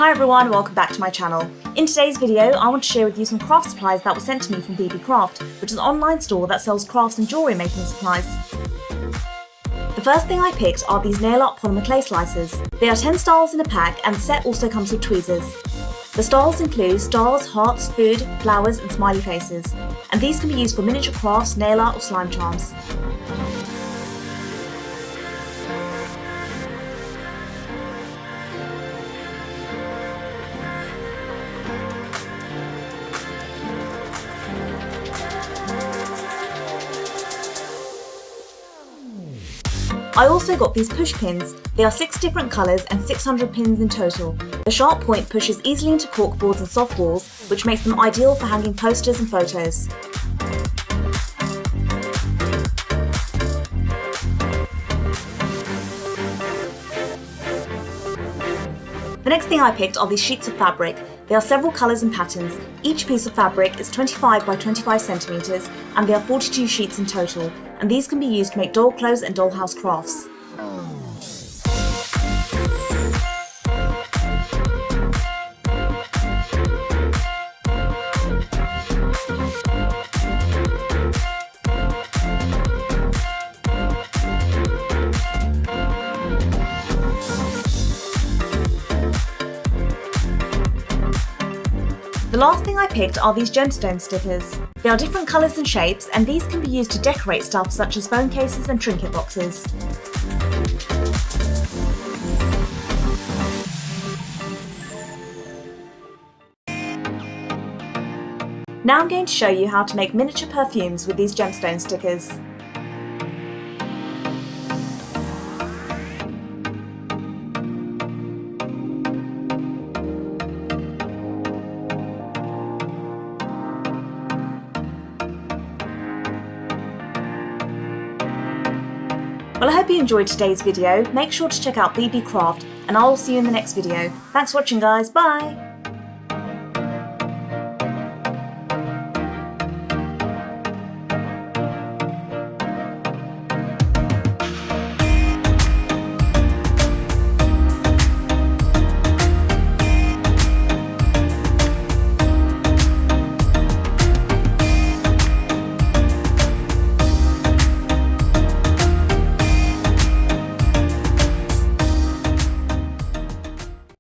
Hi everyone, welcome back to my channel. In today's video, I want to share with you some craft supplies that were sent to me from BB Craft, which is an online store that sells crafts and jewellery making supplies. The first thing I picked are these nail art polymer clay slicers. They are 10 styles in a pack and the set also comes with tweezers. The styles include stars, hearts, food, flowers and smiley faces, and these can be used for miniature crafts, nail art or slime charms. I also got these push pins. They are 6 different colours and 600 pins in total. The sharp point pushes easily into corkboards and soft walls, which makes them ideal for hanging posters and photos. The next thing I picked are these sheets of fabric. There are several colours and patterns. Each piece of fabric is 25 by 25 centimetres and there are 42 sheets in total, and these can be used to make doll clothes and dollhouse crafts. The last thing I picked are these gemstone stickers. They are different colours and shapes, and these can be used to decorate stuff such as phone cases and trinket boxes. Now I'm going to show you how to make miniature perfumes with these gemstone stickers. Well, I hope you enjoyed today's video. Make sure to check out BB Craft and I'll see you in the next video. Thanks for watching guys, bye!